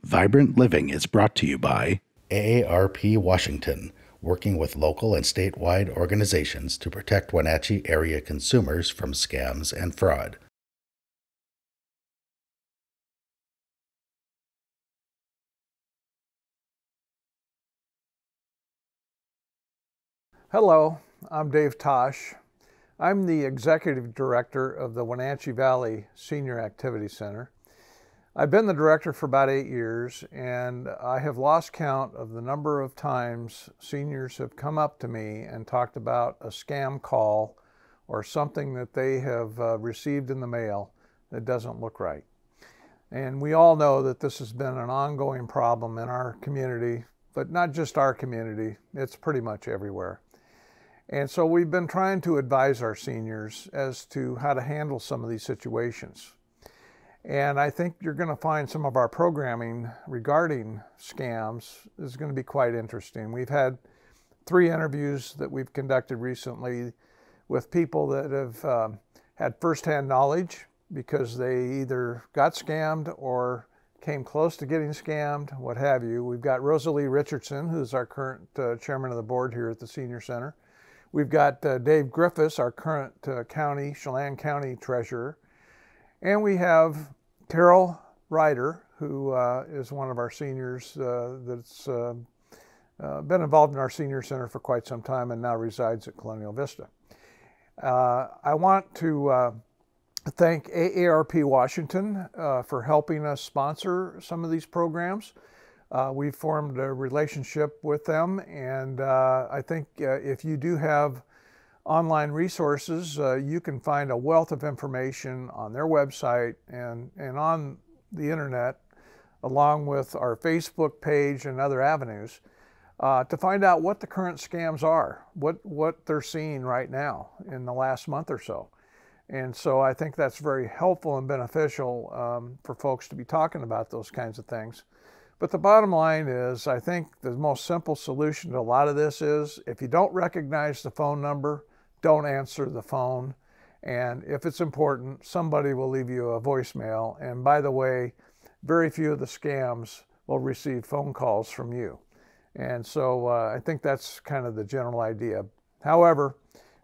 Vibrant Living is brought to you by AARP Washington, working with local and statewide organizations to protect Wenatchee area consumers from scams and fraud. Hello, I'm Dave Tosh. I'm the Executive Director of the Wenatchee Valley Senior Activity Center. I've been the director for about 8 years, and I have lost count of the number of times seniors have come up to me and talked about a scam call or something that they have received in the mail that doesn't look right. And we all know that this has been an ongoing problem in our community, but not just our community, it's pretty much everywhere. And so we've been trying to advise our seniors as to how to handle some of these situations. And I think you're going to find some of our programming regarding scams is going to be quite interesting. We've had 3 interviews that we've conducted recently with people that have had firsthand knowledge because they either got scammed or came close to getting scammed, what have you. We've got Rosalie Richardson, who's our current chairman of the board here at the Senior Center. We've got Dave Griffiths, our current Chelan County treasurer. And we have Carol Ryder, who is one of our seniors that's been involved in our Senior Center for quite some time and now resides at Colonial Vista. I want to thank AARP Washington for helping us sponsor some of these programs. We've formed a relationship with them, and I think if you do have online resources, you can find a wealth of information on their website and on the internet, along with our Facebook page and other avenues, to find out what the current scams are, what they're seeing right now in the last month or so. And so I think that's very helpful and beneficial for folks to be talking about those kinds of things. But the bottom line is, I think the most simple solution to a lot of this is, if you don't recognize the phone number, don't answer the phone. And if it's important, somebody will leave you a voicemail. And by the way, very few of the scams will receive phone calls from you. And so I think that's kind of the general idea. However,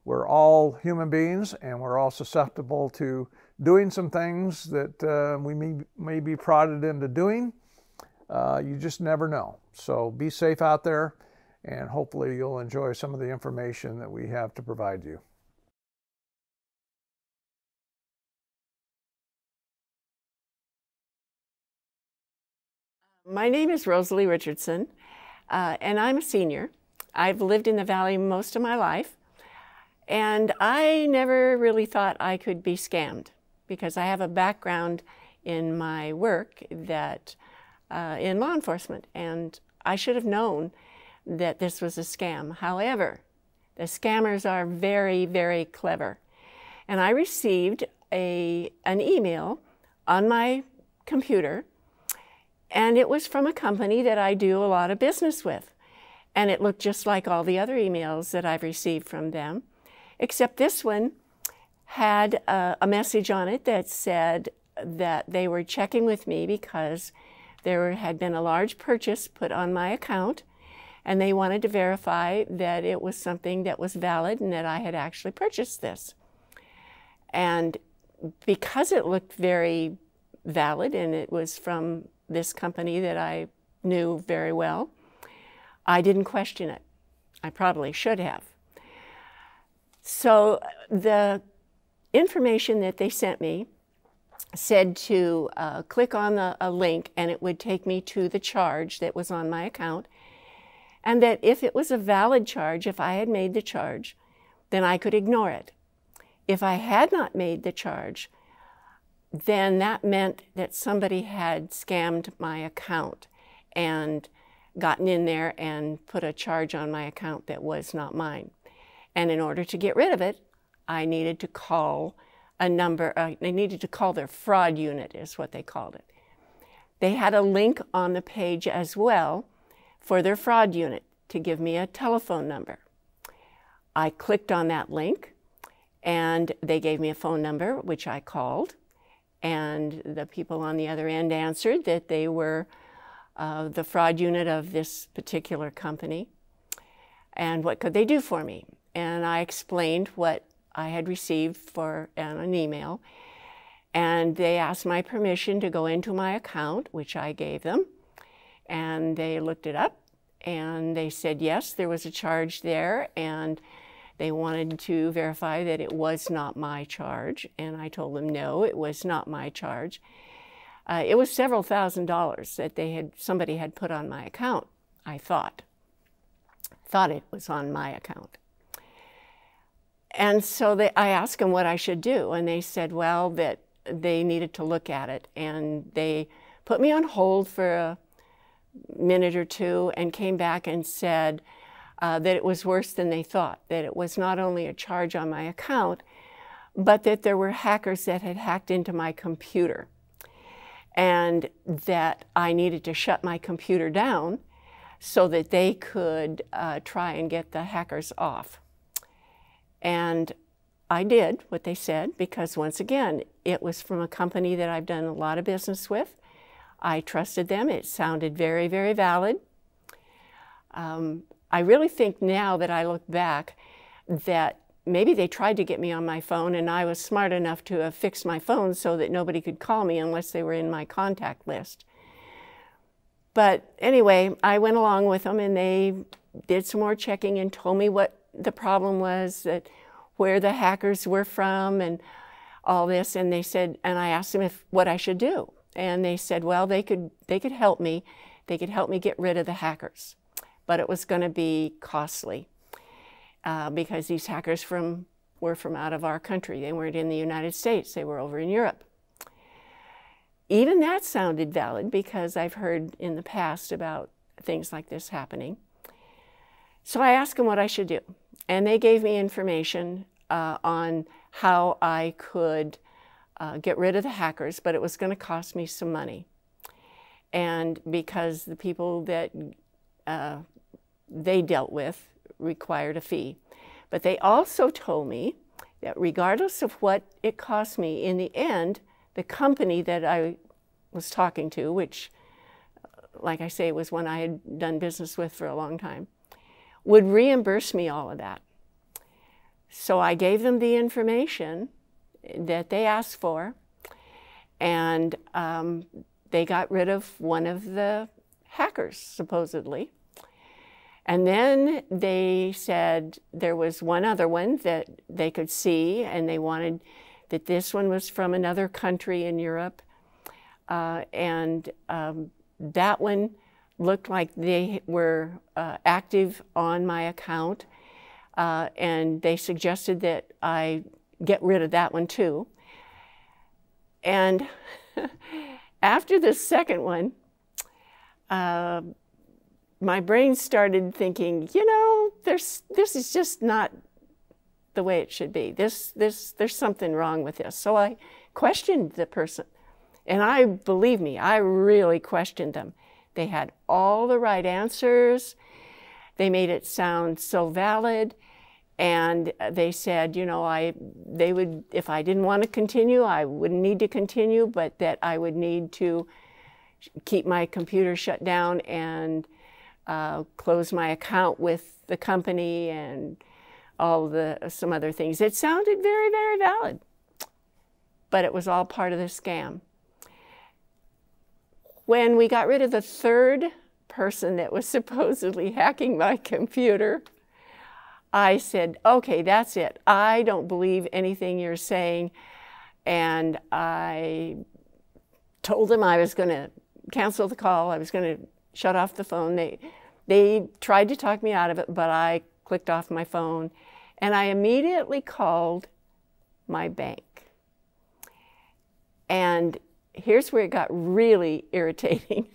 we're all human beings, and we're all susceptible to doing some things that we may be prodded into doing. You just never know. So be safe out there, and hopefully you'll enjoy some of the information that we have to provide you. My name is Rosalie Richardson, and I'm a senior. I've lived in the Valley most of my life, and I never really thought I could be scammed because I have a background in my work that in law enforcement, and I should have known that this was a scam. However, the scammers are very, very clever. And I received an email on my computer, and it was from a company that I do a lot of business with. And it looked just like all the other emails that I've received from them, except this one had a message on it that said that they were checking with me because there had been a large purchase put on my account, and they wanted to verify that it was something that was valid and that I had actually purchased this. And because it looked very valid and it was from this company that I knew very well, I didn't question it. I probably should have. So the information that they sent me said to click on a link, and it would take me to the charge that was on my account, and that if it was a valid charge, if I had made the charge, then I could ignore it. If I had not made the charge, then that meant that somebody had scammed my account and gotten in there and put a charge on my account that was not mine. And in order to get rid of it, I needed to call a number, they needed to call their fraud unit, is what they called it. They had a link on the page as well for their fraud unit to give me a telephone number. I clicked on that link, and they gave me a phone number, which I called, and the people on the other end answered that they were the fraud unit of this particular company, and what could they do for me. And I explained what I had received for an email, and they asked my permission to go into my account, which I gave them, and they looked it up, and they said yes, there was a charge there, and they wanted to verify that it was not my charge, and I told them no, it was not my charge. It was several $1,000s that somebody had put on my account, I thought it was on my account. And so I asked them what I should do, and they said, well, that they needed to look at it, and they put me on hold for a minute or two and came back and said that it was worse than they thought, that it was not only a charge on my account, but that there were hackers that had hacked into my computer, and that I needed to shut my computer down so that they could try and get the hackers off. And I did what they said, because once again, it was from a company that I've done a lot of business with. I trusted them. It sounded very, very valid. I really think now that I look back that maybe they tried to get me on my phone, and I was smart enough to have fixed my phone so that nobody could call me unless they were in my contact list. But anyway, I went along with them, and they did some more checking and told me what the problem was, that where the hackers were from and all this. And they said, and I asked them what I should do. And they said, well, they could help me. They could help me get rid of the hackers. But it was going to be costly because these hackers were from out of our country. They weren't in the United States. They were over in Europe. Even that sounded valid, because I've heard in the past about things like this happening. So I asked them what I should do. And they gave me information on how I could get rid of the hackers, but it was going to cost me some money. And because the people that they dealt with required a fee. But they also told me that regardless of what it cost me, in the end, the company that I was talking to, which, like I say, was one I had done business with for a long time, would reimburse me all of that. So I gave them the information that they asked for, and they got rid of one of the hackers, supposedly. And then they said there was one other one that they could see, and they wanted that this one was from another country in Europe. That one looked like they were active on my account, and they suggested that I get rid of that one too. And after the second one, my brain started thinking, you know, this is just not the way it should be. There's something wrong with this. So I questioned the person. And believe me, I really questioned them. They had all the right answers. They made it sound so valid. And they said, you know, they would, if I didn't want to continue, I wouldn't need to continue, but that I would need to keep my computer shut down and close my account with the company and some other things. It sounded very, very valid, but it was all part of the scam. When we got rid of the third person that was supposedly hacking my computer, I said, okay, that's it. I don't believe anything you're saying. And I told them I was going to cancel the call. I was going to shut off the phone. They tried to talk me out of it, but I clicked off my phone. And I immediately called my bank. And here's where it got really irritating,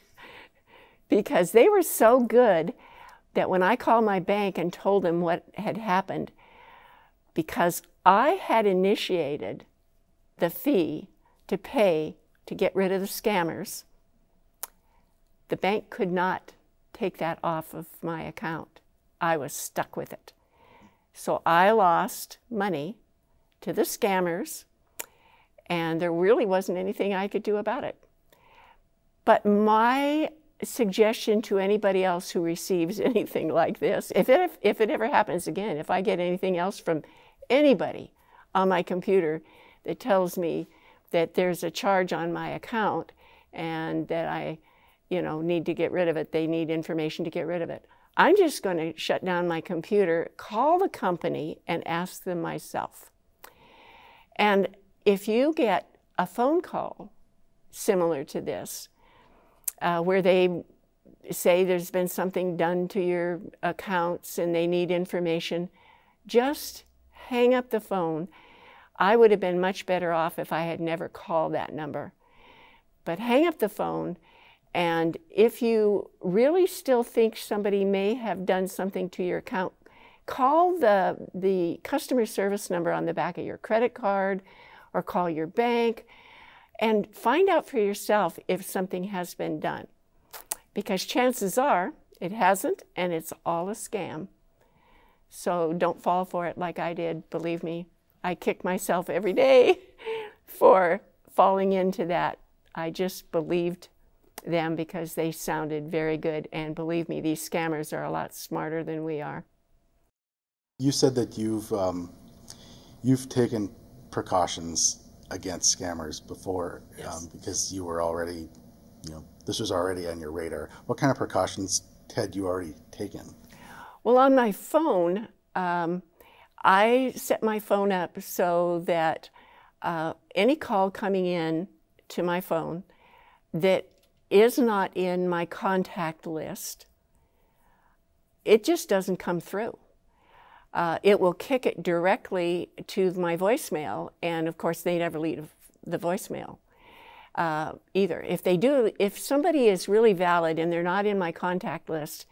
because they were so good that when I called my bank and told them what had happened, because I had initiated the fee to pay to get rid of the scammers, the bank could not take that off of my account. I was stuck with it. So I lost money to the scammers, and there really wasn't anything I could do about it. But my suggestion to anybody else who receives anything like this, if it ever happens again, if I get anything else from anybody on my computer that tells me that there's a charge on my account and that I, need to get rid of it, they need information to get rid of it, I'm just going to shut down my computer, call the company, and ask them myself. And if you get a phone call similar to this, where they say there's been something done to your accounts and they need information, just hang up the phone. I would have been much better off if I had never called that number. But hang up the phone, and if you really still think somebody may have done something to your account, call the customer service number on the back of your credit card or call your bank and find out for yourself if something has been done. Because chances are it hasn't, and it's all a scam. So don't fall for it like I did. Believe me, I kick myself every day for falling into that. I just believed them because they sounded very good. And believe me, these scammers are a lot smarter than we are. You said that you've taken precautions against scammers before. Yes. Because you were already, this was already on your radar. What kind of precautions had you already taken? Well, on my phone, I set my phone up so that any call coming in to my phone that is not in my contact list, it just doesn't come through. It will kick it directly to my voicemail, and of course they never leave the voicemail either. If they do, if somebody is really valid and they're not in my contact list,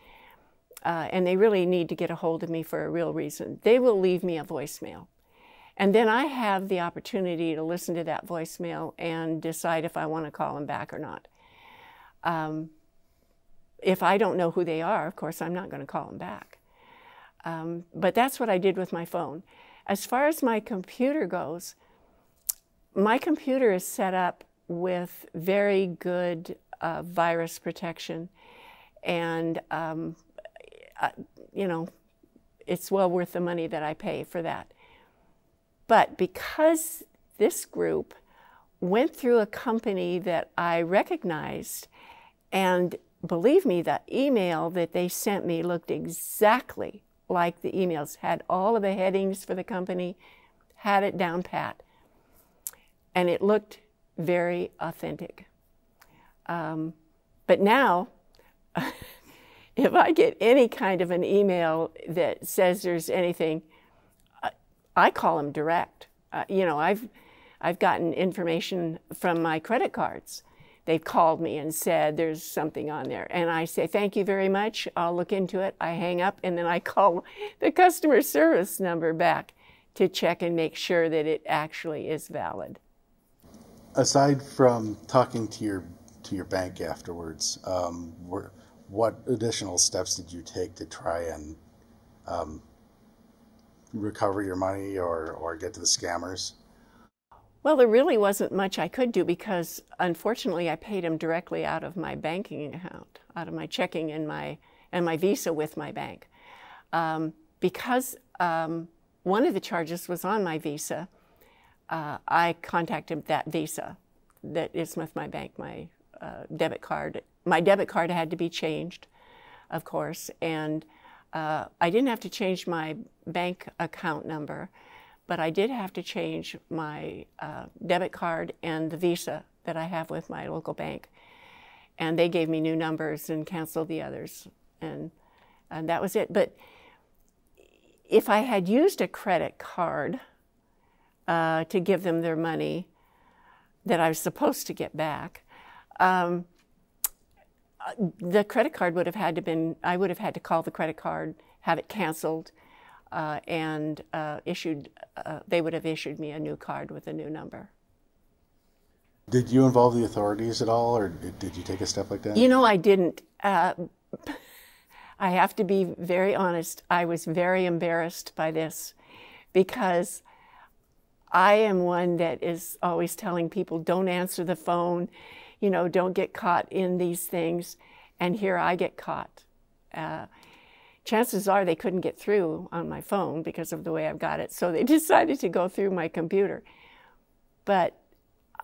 and they really need to get a hold of me for a real reason, they will leave me a voicemail. And then I have the opportunity to listen to that voicemail and decide if I want to call them back or not. If I don't know who they are, of course, I'm not going to call them back. But that's what I did with my phone. As far as my computer goes, my computer is set up with very good virus protection, and it's well worth the money that I pay for that. But because this group went through a company that I recognized, and believe me, the email that they sent me looked exactly like the emails, had all of the headings for the company, had it down pat, and it looked very authentic. But now, if I get any kind of an email that says there's anything, I call them direct. I've gotten information from my credit cards. They've called me and said there's something on there. And I say, thank you very much, I'll look into it. I hang up, and then I call the customer service number back to check and make sure that it actually is valid. Aside from talking to your bank afterwards, what additional steps did you take to try and recover your money or get to the scammers? Well, there really wasn't much I could do because, unfortunately, I paid them directly out of my banking account, out of my checking and my Visa with my bank. Because one of the charges was on my Visa, I contacted that Visa that is with my bank, my debit card. My debit card had to be changed, of course, and I didn't have to change my bank account number, but I did have to change my debit card and the Visa that I have with my local bank. And they gave me new numbers and canceled the others, and that was it. But if I had used a credit card to give them their money that I was supposed to get back, the credit card would have had to I would have had to call the credit card, have it canceled, and they would have issued me a new card with a new number. Did you involve the authorities at all, or did you take a step like that? I didn't. I have to be very honest. I was very embarrassed by this because I am one that is always telling people, don't answer the phone, don't get caught in these things. and here I get caught. Chances are they couldn't get through on my phone because of the way I've got it, so they decided to go through my computer. But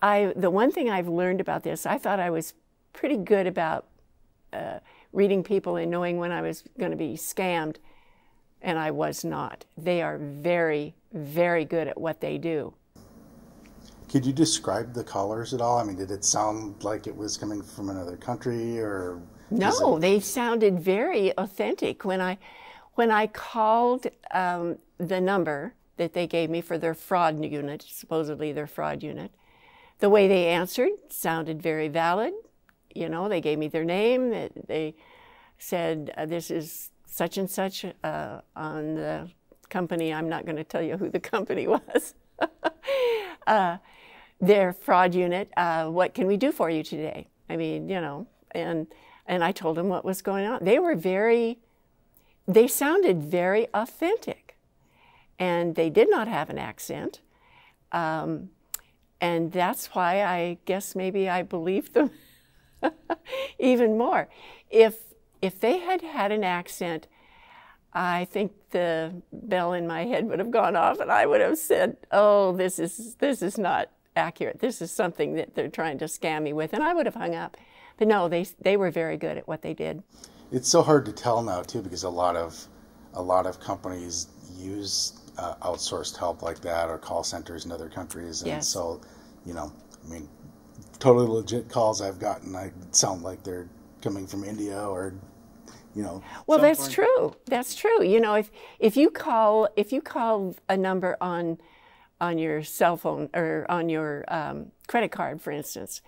the one thing I've learned about this, I thought I was pretty good about reading people and knowing when I was going to be scammed, and I was not. They are very, very good at what they do. Could you describe the callers at all? I mean, did it sound like it was coming from another country, or? No, they sounded very authentic. When I called the number that they gave me for their fraud unit, supposedly their fraud unit, the way they answered sounded very valid. You know, they gave me their name. They said, this is such and such on the company. I'm not going to tell you who the company was. Their fraud unit, what can we do for you today? I mean, you know, and I told them what was going on. They sounded very authentic, and they did not have an accent. And that's why I guess maybe I believed them even more. If they had had an accent, I think the bell in my head would have gone off, and I would have said, oh, this is not accurate. This is something that they're trying to scam me with, and I would have hung up. But no, they were very good at what they did. It's so hard to tell now too, because a lot of companies use outsourced help like that, or call centers in other countries, and yes. So, you know, I mean, totally legit calls I've gotten, I sound like they're coming from India or, you know. Well, that's true. That's true. You know, if you call a number on your cell phone or on your credit card, for instance,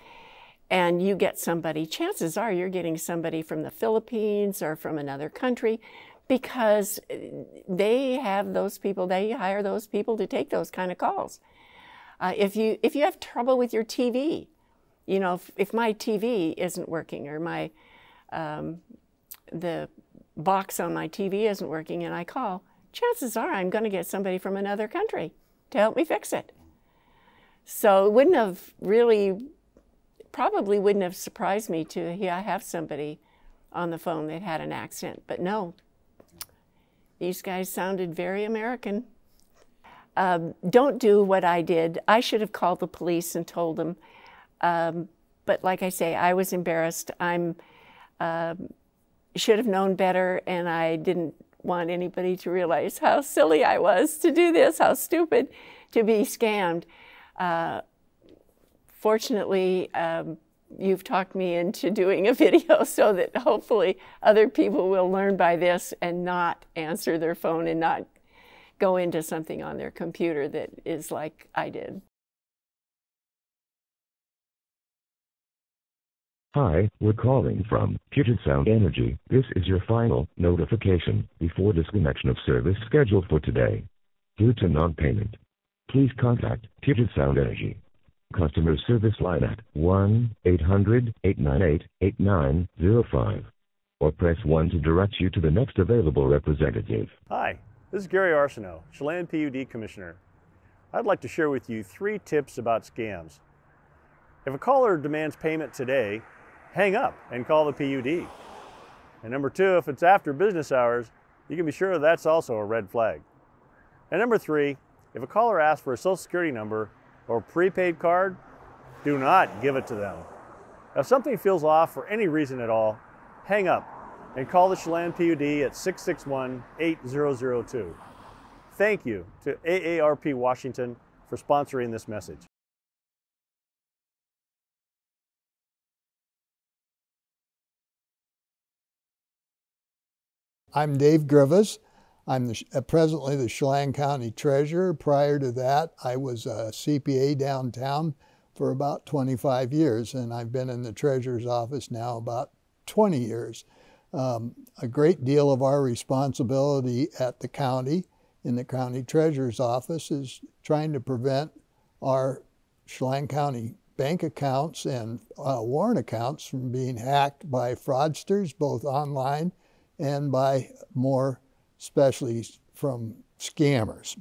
and you get somebody, chances are you're getting somebody from the Philippines or from another country, because they have those people, they hire those people to take those kind of calls. If you have trouble with your TV, you know, if my TV isn't working, or my the box on my TV isn't working, and I call, chances are I'm going to get somebody from another country to help me fix it. So it wouldn't have really, probably wouldn't have surprised me to have somebody on the phone that had an accent, but no, these guys sounded very American. Don't do what I did. I should have called the police and told them, but like I say, I was embarrassed. Should have known better, and I didn't want anybody to realize how silly I was to do this, how stupid to be scammed. Fortunately, you've talked me into doing a video so that hopefully other people will learn by this and not answer their phone and not go into something on their computer that is like I did. Hi, we're calling from Puget Sound Energy. This is your final notification before disconnection of service scheduled for today. Due to non-payment, please contact Puget Sound Energy customer service line at 1-800-898-8905 or press 1 to direct you to the next available representative. Hi, this is Gary Arsenault, Chelan PUD Commissioner. I'd like to share with you 3 tips about scams. If a caller demands payment today, hang up and call the PUD. And number 2, if it's after business hours, you can be sure that's also a red flag. And number 3, if a caller asks for a Social Security number or prepaid card, do not give it to them. If something feels off for any reason at all, hang up and call the Chelan PUD at 661-8002. Thank you to AARP Washington for sponsoring this message. I'm Dave Grivas. I'm presently the Chelan County Treasurer. Prior to that, I was a CPA downtown for about 25 years, and I've been in the Treasurer's office now about 20 years. A great deal of our responsibility at the county, in the County Treasurer's office, is trying to prevent our Chelan County bank accounts and warrant accounts from being hacked by fraudsters, both online and by more especially from scammers.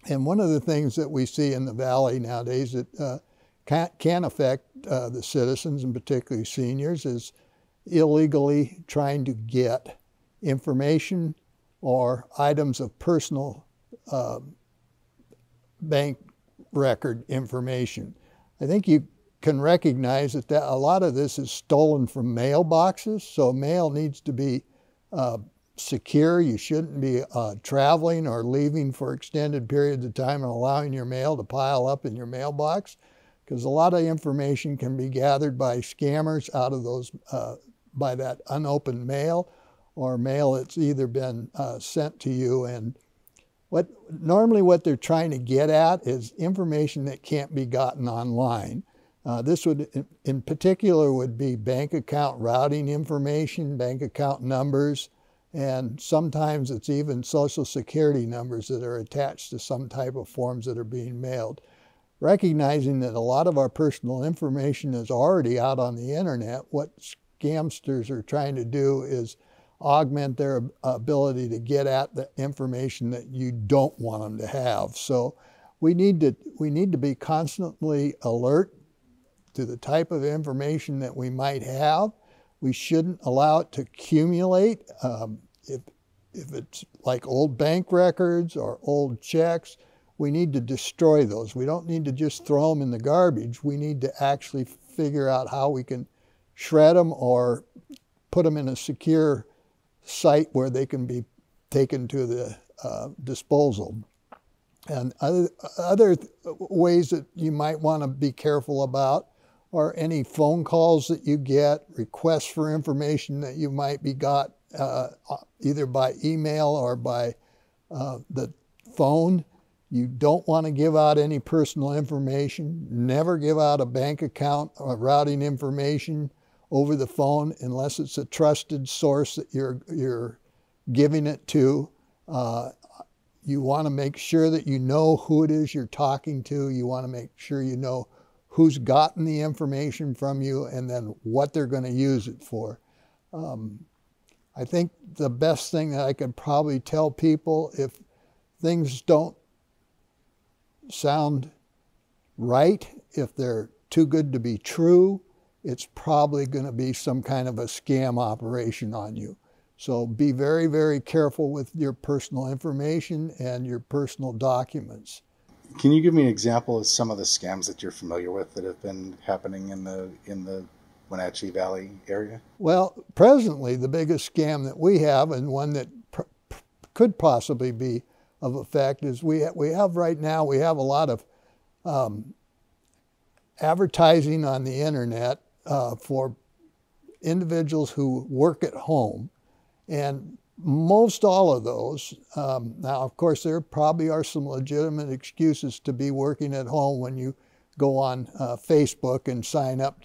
And one of the things that we see in the Valley nowadays that can affect the citizens, and particularly seniors, is illegally trying to get information or items of personal bank record information. I think you can recognize that a lot of this is stolen from mailboxes, so mail needs to be secure. You shouldn't be traveling or leaving for extended periods of time and allowing your mail to pile up in your mailbox, because a lot of information can be gathered by scammers out of those, by that unopened mail or mail that's either been sent to you. And normally what they're trying to get at is information that can't be gotten online. This would, in particular, would be bank account routing information, bank account numbers, and sometimes it's even Social Security numbers that are attached to some type of forms that are being mailed. Recognizing that a lot of our personal information is already out on the internet, what scamsters are trying to do is augment their ability to get at the information that you don't want them to have. So we need to be constantly alert to the type of information that we might have. We shouldn't allow it to accumulate. If it's like old bank records or old checks, we need to destroy those. We don't need to just throw them in the garbage. We need to actually figure out how we can shred them or put them in a secure site where they can be taken to the disposal. And other ways that you might want to be careful about are any phone calls that you get, requests for information that you might be got either by email or by the phone. You don't want to give out any personal information. Never give out a bank account or routing information over the phone unless it's a trusted source that you're giving it to. You want to make sure that you know who it is you're talking to. You want to make sure you know who's gotten the information from you and then what they're going to use it for. I think the best thing that I could probably tell people, if things don't sound right, if they're too good to be true, it's probably going to be some kind of a scam operation on you. So be very, very careful with your personal information and your personal documents. Can you give me an example of some of the scams that you're familiar with that have been happening in the Wenatchee Valley area? Well, presently the biggest scam that we have, and one that could possibly be of effect, is we have right now, we have a lot of advertising on the internet for individuals who work at home. And most all of those, now of course there probably are some legitimate excuses to be working at home when you go on Facebook and sign up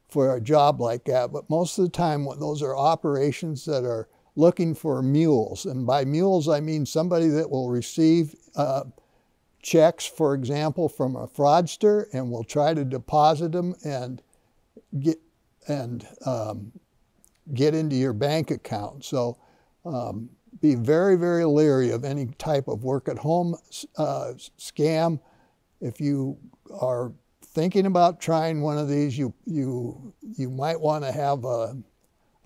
for a job like that, but most of the time those are operations that are looking for mules. And by mules I mean somebody that will receive checks, for example, from a fraudster and will try to deposit them and get into your bank account. So be very, very leery of any type of work-at-home scam. If you are thinking about trying one of these, you might want to have a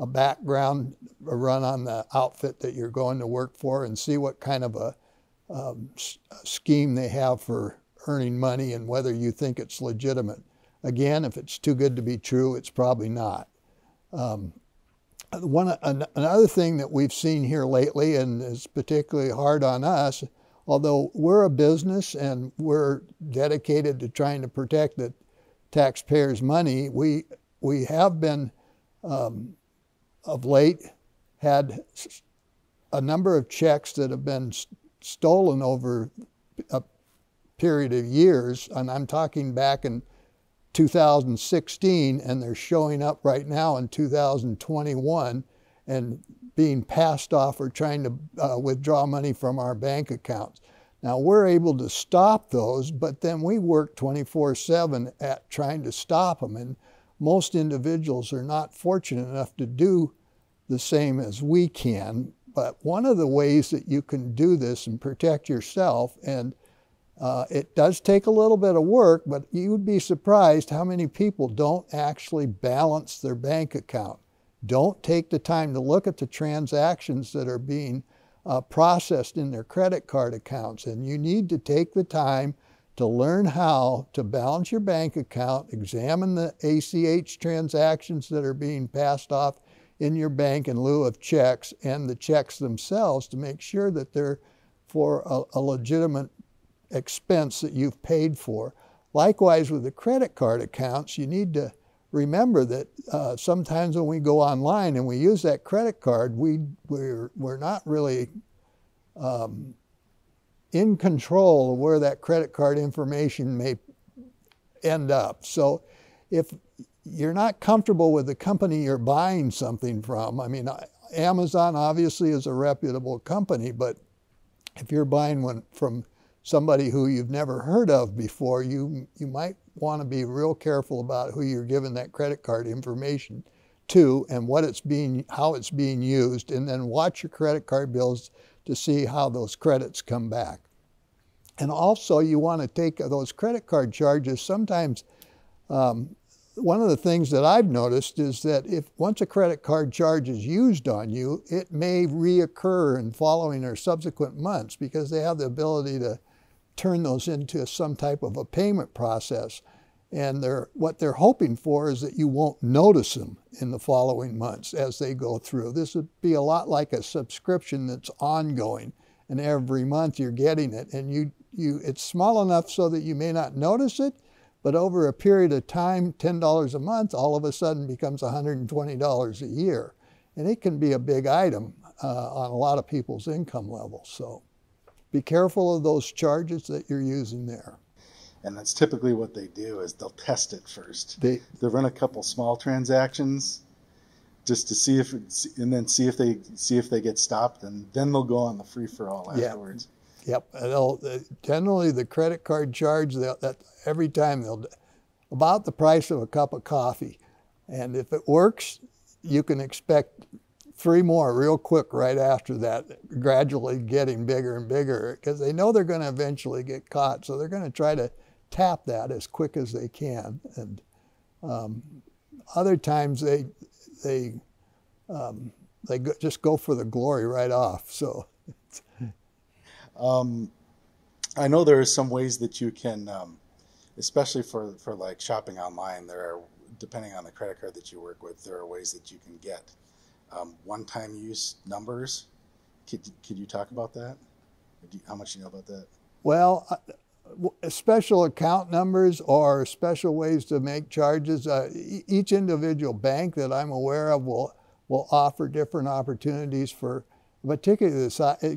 background run on the outfit that you're going to work for and see what kind of a scheme they have for earning money and whether you think it's legitimate. Again, if it's too good to be true, it's probably not. Another thing that we've seen here lately, and is particularly hard on us, although we're a business and we're dedicated to trying to protect the taxpayers' money, we have been, of late, had a number of checks that have been stolen over a period of years, and I'm talking back in 2016, and they're showing up right now in 2021 and being passed off or trying to withdraw money from our bank accounts. Now we're able to stop those, but then we work 24/7 at trying to stop them, and most individuals are not fortunate enough to do the same as we can. But one of the ways that you can do this and protect yourself, and it does take a little bit of work, but you would be surprised how many people don't actually balance their bank account. don't take the time to look at the transactions that are being processed in their credit card accounts. And you need to take the time to learn how to balance your bank account, examine the ACH transactions that are being passed off in your bank in lieu of checks, and the checks themselves, to make sure that they're for a legitimate expense that you've paid for. Likewise, with the credit card accounts, you need to remember that sometimes when we go online and we use that credit card, we're not really in control of where that credit card information may end up. So if you're not comfortable with the company you're buying something from, I mean, Amazon obviously is a reputable company, but if you're buying one from somebody who you've never heard of before, you might want to be real careful about who you're giving that credit card information to and how it's being used, and then watch your credit card bills to see how those credits come back. And also, you want to take those credit card charges. Sometimes one of the things that I've noticed is that if once a credit card charge is used on you, it may reoccur in following or subsequent months, because they have the ability to turn those into some type of a payment process. And what they're hoping for is that you won't notice them in the following months as they go through. This would be a lot like a subscription that's ongoing, and every month you're getting it, and it's small enough so that you may not notice it, but over a period of time, $10 a month all of a sudden becomes $120 a year. And it can be a big item on a lot of people's income levels. So be careful of those charges that you're using there. And that's typically what they do, is they'll test it first. They'll run a couple small transactions just to see and then see if they get stopped, and then they'll go on the free-for-all afterwards. Yep. Generally, the credit card charge, that every time about the price of a cup of coffee. And if it works, you can expect 3 more real quick right after that, gradually getting bigger and bigger, because they know they're going to eventually get caught. So they're going to try to tap that as quick as they can. And other times they just go for the glory right off. So. I know there are some ways that you can, especially for like shopping online, depending on the credit card that you work with, there are ways that you can get one-time use numbers. Could you talk about that? How much do you know about that? Well, special account numbers or special ways to make charges. Each individual bank that I'm aware of will offer different opportunities for, particularly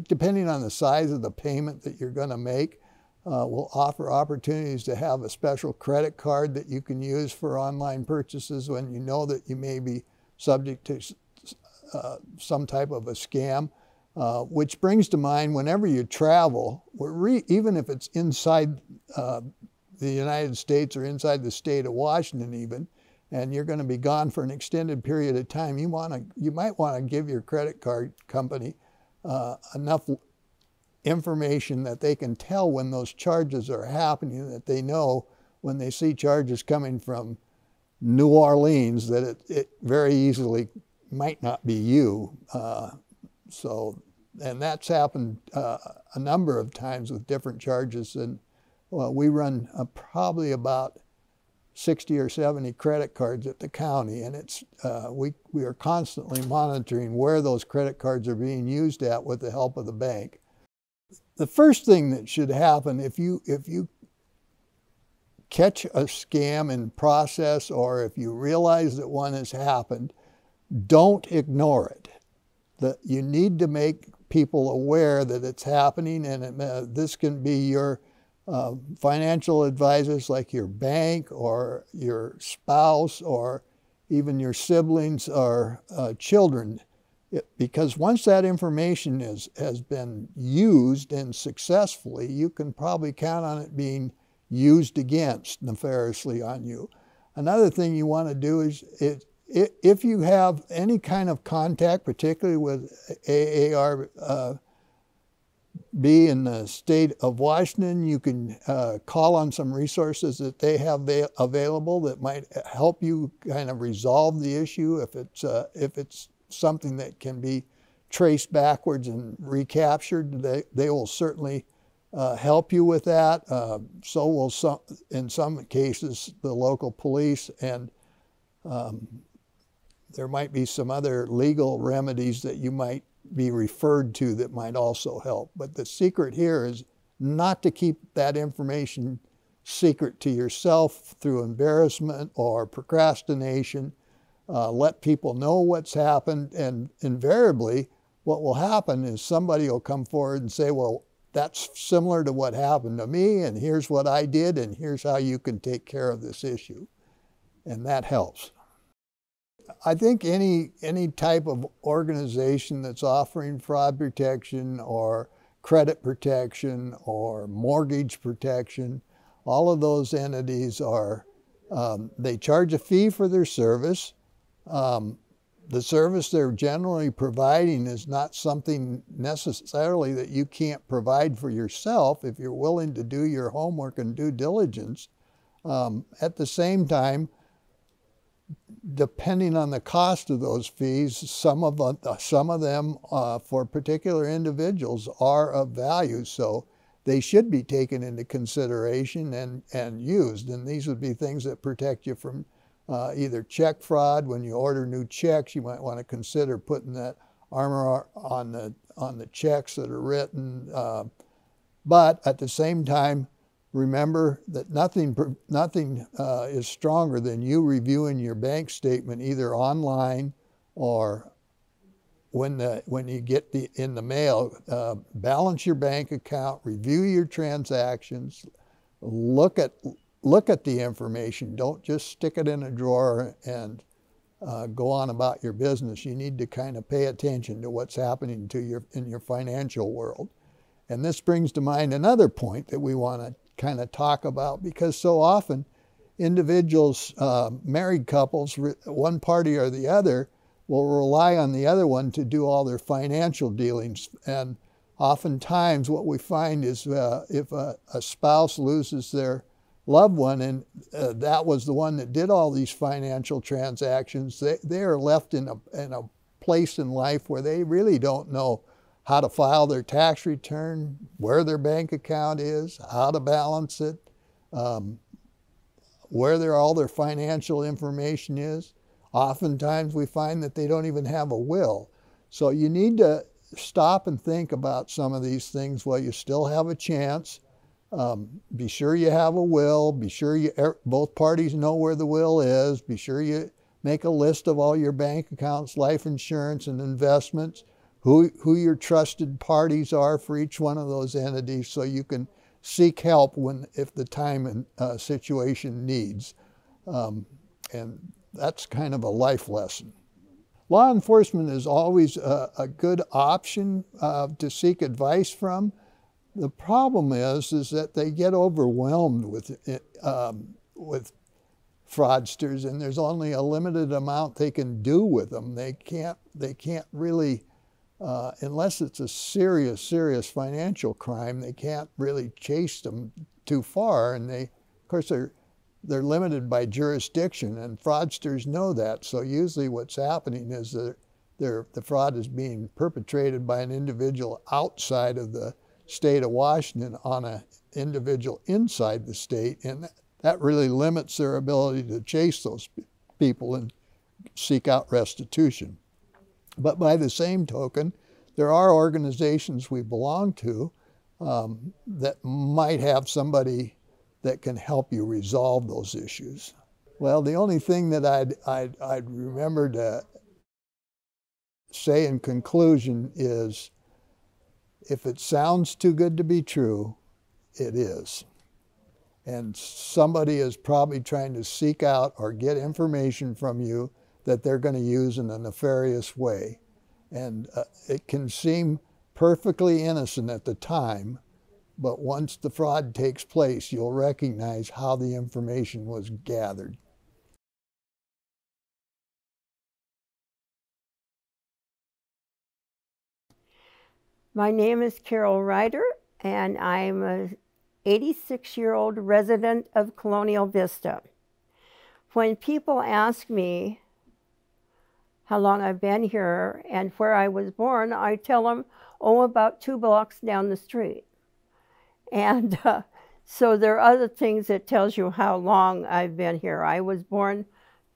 depending on the size of the payment that you're going to make, will offer opportunities to have a special credit card that you can use for online purchases when you know that you may be subject to some type of a scam. Which brings to mind, whenever you travel, even if it's inside the United States or inside the state of Washington even, and you're going to be gone for an extended period of time, you might want to give your credit card company enough information that they can tell when those charges are happening, that they know when they see charges coming from New Orleans that it very easily might not be you. And that's happened a number of times with different charges. And we run probably about 60 or 70 credit cards at the county, and we are constantly monitoring where those credit cards are being used at with the help of the bank. The first thing that should happen if you catch a scam in process, or if you realize that one has happened, don't ignore it. You need to make people aware that it's happening, and this can be your financial advisors like your bank or your spouse or even your siblings or children. Because once that information has been used and successfully, you can probably count on it being used against nefariously on you. Another thing you want to do is if you have any kind of contact, particularly with AAR be in the state of Washington, you can call on some resources that they have available that might help you kind of resolve the issue if it's something that can be traced backwards and recaptured. They will certainly help you with that. So will in some cases, the local police, and there might be some other legal remedies that you might be referred to that might also help. But the secret here is not to keep that information secret to yourself through embarrassment or procrastination. Let people know what's happened, and invariably what will happen is somebody will come forward and say, well, that's similar to what happened to me, and here's what I did, and here's how you can take care of this issue. And that helps. I think any type of organization that's offering fraud protection or credit protection or mortgage protection, all of those entities are, they charge a fee for their service. The service they're generally providing is not something necessarily that you can't provide for yourself if you're willing to do your homework and due diligence. At the same time, depending on the cost of those fees, some of them for particular individuals are of value, so they should be taken into consideration and used. And these would be things that protect you from either check fraud. When you order new checks, you might want to consider putting that armor on the checks that are written. But at the same time, remember that nothing is stronger than you reviewing your bank statement either online or when you get in the mail. Balance your bank account, review your transactions, look at the information. Don't just stick it in a drawer and go on about your business. You need to kind of pay attention to what's happening in your financial world. And this brings to mind another point that we want to kind of talk about, because so often individuals, married couples, one party or the other, will rely on the other one to do all their financial dealings. And oftentimes what we find is if a spouse loses their loved one and that was the one that did all these financial transactions, they are left in a place in life where they really don't know how to file their tax return, where their bank account is, how to balance it, where all their financial information is. Oftentimes we find that they don't even have a will. So you need to stop and think about some of these things while you still have a chance. Be sure you have a will. Be sure both parties know where the will is. Be sure you make a list of all your bank accounts, life insurance, and investments, who your trusted parties are for each one of those entities, so you can seek help if the time and situation needs. And that's kind of a life lesson. Law enforcement is always a good option to seek advice from. The problem is that they get overwhelmed with fraudsters, and there's only a limited amount they can do with them. They can't really, unless it's a serious financial crime, they can't really chase them too far. And of course, they're limited by jurisdiction, and fraudsters know that. So usually what's happening is that the fraud is being perpetrated by an individual outside of the state of Washington on an individual inside the state, and that really limits their ability to chase those people and seek out restitution. But by the same token, there are organizations we belong to that might have somebody that can help you resolve those issues. Well, the only thing that I'd remember to say in conclusion is, if it sounds too good to be true, it is. And somebody is probably trying to seek out or get information from you that they're going to use in a nefarious way. And it can seem perfectly innocent at the time, but once the fraud takes place, you'll recognize how the information was gathered. My name is Carol Ryder, and I'm a 86-year-old resident of Colonial Vista. When people ask me how long I've been here and where I was born, I tell them, oh, about 2 blocks down the street. And so there are other things that tells you how long I've been here. I was born,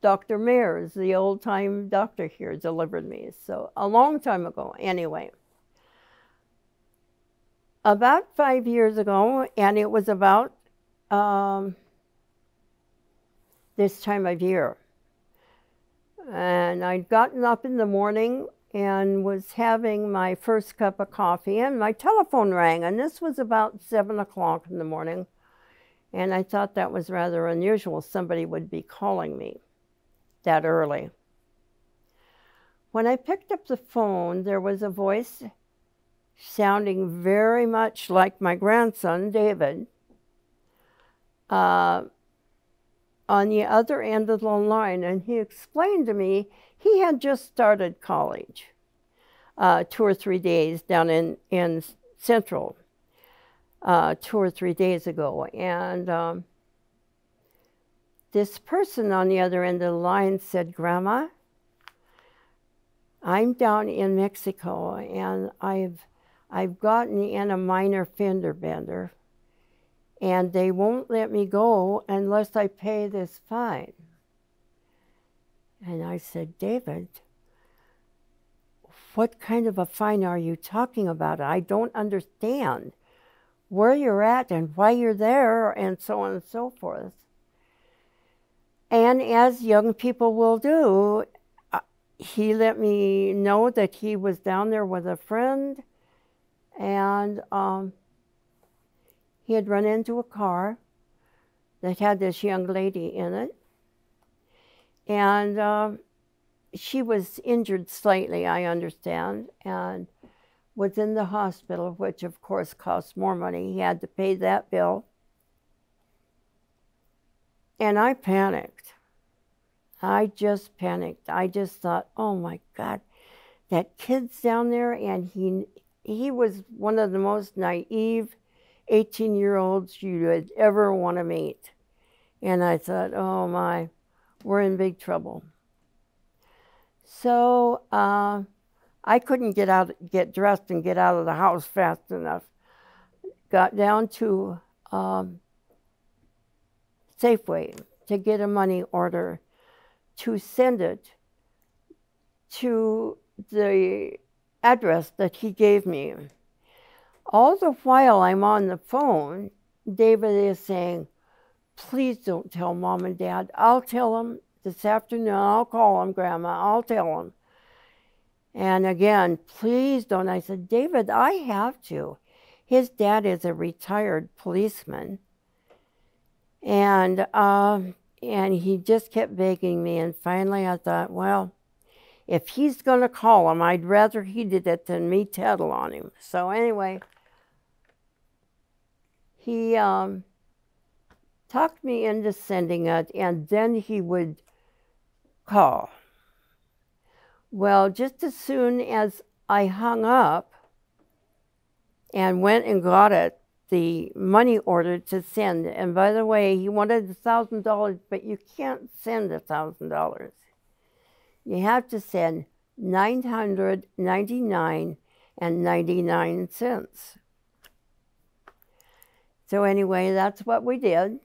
Dr. Mayers, the old-time doctor here, delivered me. So a long time ago, anyway. About 5 years ago, and it was about this time of year. And I'd gotten up in the morning and was having my first cup of coffee, and my telephone rang, and this was about 7 o'clock in the morning. And I thought that was rather unusual. Somebody would be calling me that early. When I picked up the phone, there was a voice sounding very much like my grandson, David, on the other end of the line, and he explained to me he had just started college 2 or 3 days down in Central 2 or 3 days ago. And this person on the other end of the line said, Grandma, I'm down in Mexico, and I've gotten in a minor fender bender, and they won't let me go unless I pay this fine. And I said, David, what kind of a fine are you talking about? I don't understand where you're at and why you're there, and so on and so forth. And as young people will do, he let me know that he was down there with a friend, and he had run into a car that had this young lady in it. And she was injured slightly, I understand, and was in the hospital, which of course costs more money. He had to pay that bill. And I panicked. I just panicked. I just thought, oh my God, that kid's down there, and he was one of the most naive 18-year-olds you would ever want to meet. And I thought, oh my, we're in big trouble. So I couldn't get dressed and get out of the house fast enough. Got down to Safeway to get a money order to send it to the address that he gave me. All the while I'm on the phone, David is saying, please don't tell Mom and Dad. I'll tell them this afternoon. I'll call them, Grandma. I'll tell them. And again, please don't. I said, David, I have to. His dad is a retired policeman. And he just kept begging me. And finally I thought, well, if he's going to call him, I'd rather he did it than me tattle on him. So anyway, he talked me into sending it, and then he would call. Well, just as soon as I hung up and went and got it, the money order to send, and by the way, he wanted $1,000, but you can't send $1,000. You have to send $999.99. So anyway, that's what we did.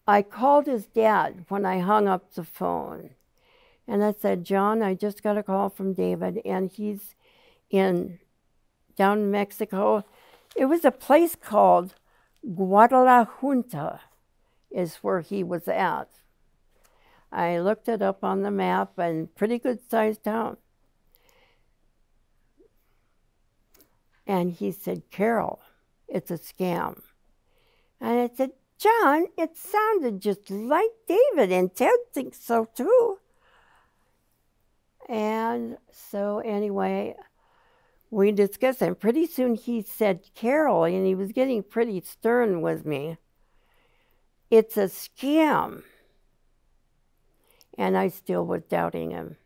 I called his dad when I hung up the phone. And I said, John, I just got a call from David, and he's down in Mexico. It was a place called Guadalajara is where he was at. I looked it up on the map, and pretty good sized town. And he said, Carol, it's a scam. And I said, John, it sounded just like David, and Ted thinks so too. And so anyway, we discussed, and pretty soon he said, Carol, and he was getting pretty stern with me, it's a scam. And I still was doubting him.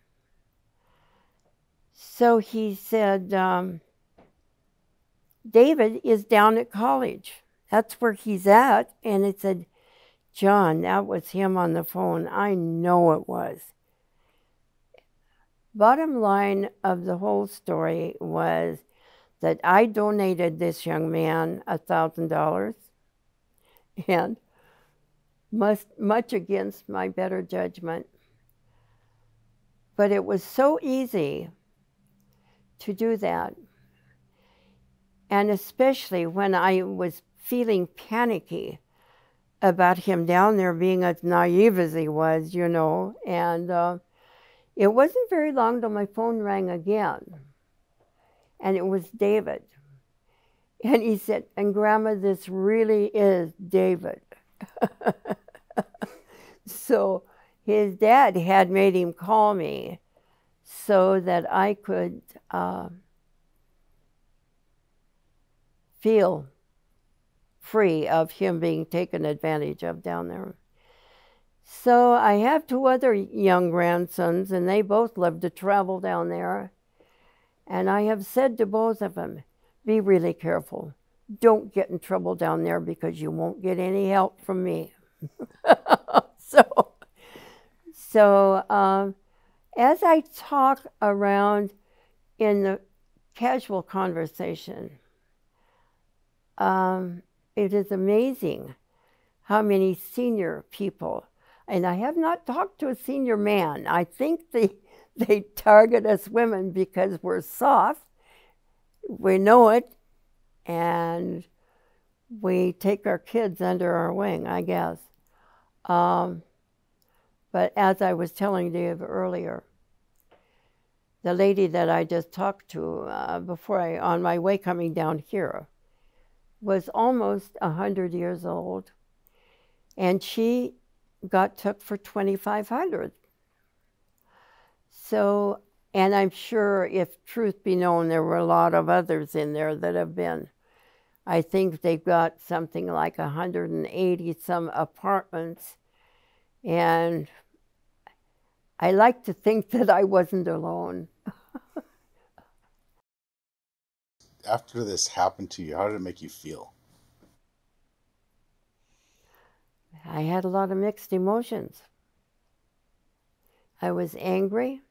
So he said, David is down at college. That's where he's at. And it said, John, that was him on the phone. I know it was. Bottom line of the whole story was that I donated this young man $1,000, and much against my better judgment. But it was so easy to do that. And especially when I was feeling panicky about him down there being as naive as he was, you know. And it wasn't very long till my phone rang again. And it was David. And he said, and Grandma, this really is David. So his dad had made him call me so that I could feel free of him being taken advantage of down there. So I have 2 other young grandsons, and they both love to travel down there. And I have said to both of them, be really careful. Don't get in trouble down there because you won't get any help from me. So as I talk around in the casual conversation, it is amazing how many senior people, and I have not talked to a senior man. I think they target us women because we're soft, we know it, and we take our kids under our wing, I guess. But as I was telling Dave earlier, the lady that I just talked to on my way coming down here was almost 100 years old, and she got took for $2,500. So, and I'm sure, if truth be known, there were a lot of others in there that have been. I think they've got something like 180 some apartments, and I like to think that I wasn't alone. After this happened to you, how did it make you feel? I had a lot of mixed emotions. I was angry.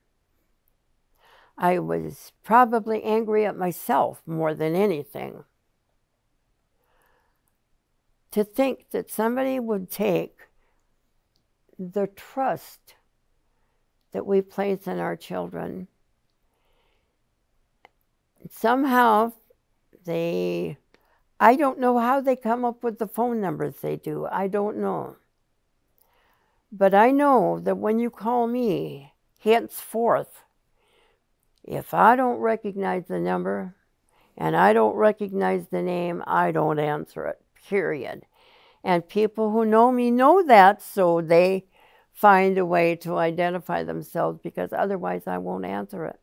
I was probably angry at myself more than anything. To think that somebody would take the trust that we place in our children. Somehow I don't know how they come up with the phone numbers they do. I don't know. But I know that when you call me, henceforth, if I don't recognize the number and I don't recognize the name, I don't answer it, period. And people who know me know that, so they find a way to identify themselves, because otherwise I won't answer it.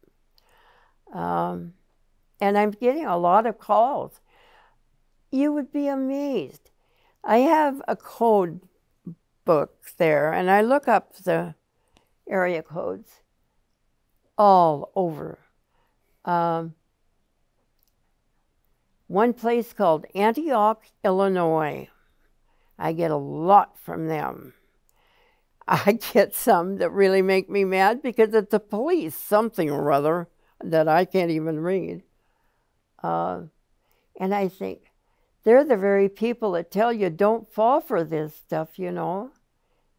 And I'm getting a lot of calls. You would be amazed. I have a code book there, and I look up the area codes all over. One place called Antioch, Illinois. I get a lot from them. I get some that really make me mad because it's the police, something or other that I can't even read. And I think, they're the very people that tell you don't fall for this stuff, you know.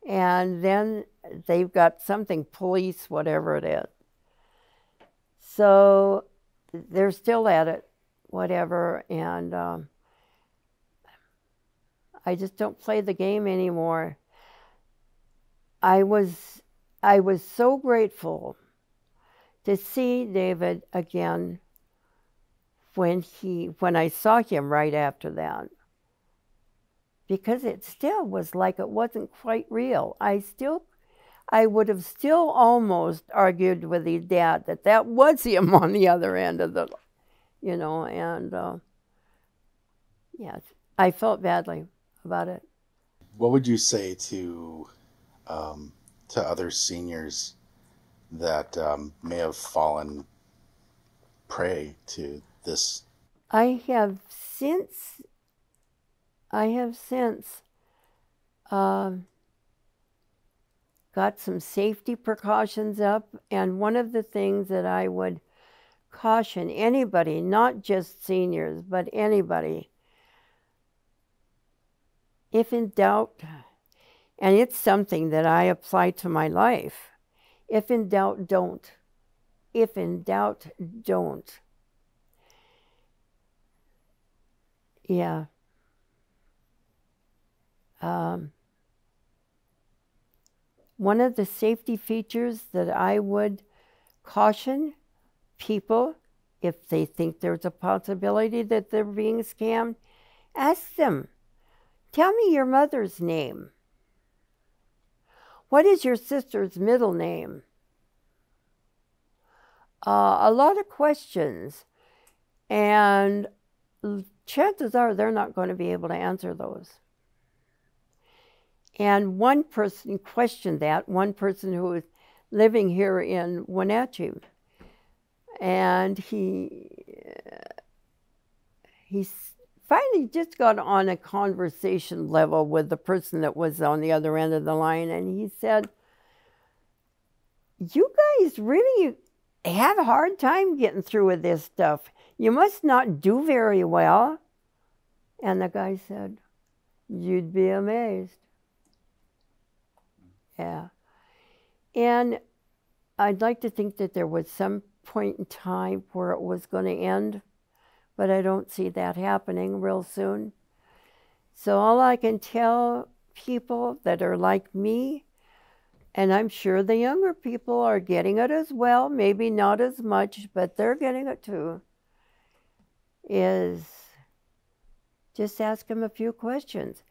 And then they've got something, police, whatever it is. So they're still at it, whatever. And I just don't play the game anymore. I was so grateful to see David again when I saw him right after that, because it still was like it wasn't quite real. I would have still almost argued with his dad that was him on the other end of the, you know, and yes, I felt badly about it. What would you say to other seniors that may have fallen prey to this? I have since got some safety precautions up, and one of the things that I would caution anybody, not just seniors, but anybody, if in doubt, and it's something that I apply to my life, if in doubt, don't. If in doubt, don't. Yeah. One of the safety features that I would caution people, if they think there's a possibility that they're being scammed, ask them, tell me your mother's name. What is your sister's middle name? A lot of questions, and chances are they're not going to be able to answer those. And one person questioned that, one person who was living here in Wenatchee. And he finally just got on a conversation level with the person that was on the other end of the line. And he said, you guys really have a hard time getting through with this stuff. You must not do very well. And the guy said, you'd be amazed. Yeah. And I'd like to think that there was some point in time where it was going to end, but I don't see that happening real soon. So all I can tell people that are like me, and I'm sure the younger people are getting it as well, maybe not as much, but they're getting it too, is just ask them a few questions.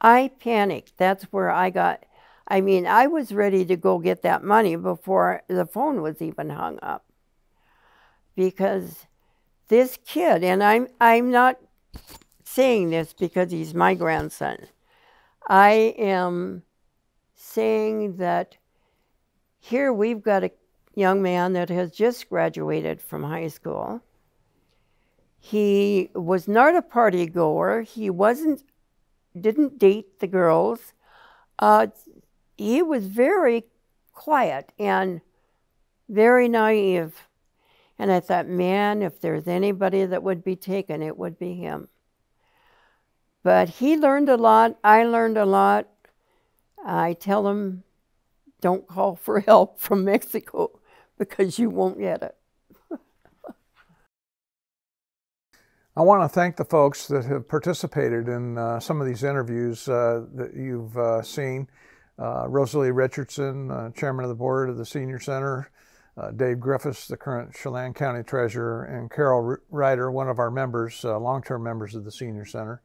I panicked. That's where I got... I mean, I was ready to go get that money before the phone was even hung up. Because this kid, and I'm not saying this because he's my grandson. I am saying that here we've got a young man that has just graduated from high school. He was not a party goer. He didn't date the girls. He was very quiet and very naive. And I thought, man, if there's anybody that would be taken, it would be him. But he learned a lot. I learned a lot. I tell him, don't call for help from Mexico because you won't get it. I want to thank the folks that have participated in some of these interviews that you've seen. Rosalie Richardson, Chairman of the Board of the Senior Center, Dave Griffiths, the current Chelan County Treasurer, and Carol Ryder, one of our members, long-term members of the Senior Center.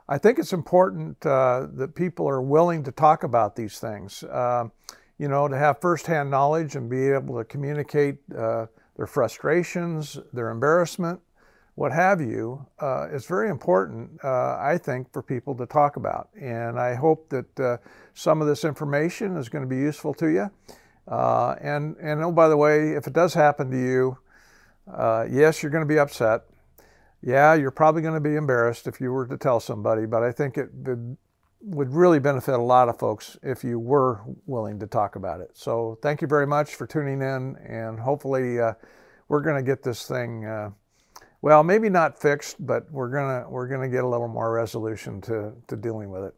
I think it's important that people are willing to talk about these things, you know, to have firsthand knowledge and be able to communicate their frustrations, their embarrassment, what have you. It's very important, I think, for people to talk about. And I hope that some of this information is going to be useful to you. And oh, by the way, if it does happen to you, yes, you're going to be upset. Yeah, you're probably going to be embarrassed if you were to tell somebody, but I think it would really benefit a lot of folks if you were willing to talk about it. So thank you very much for tuning in, and hopefully we're going to get this thing, well, maybe not fixed, but we're gonna get a little more resolution to dealing with it.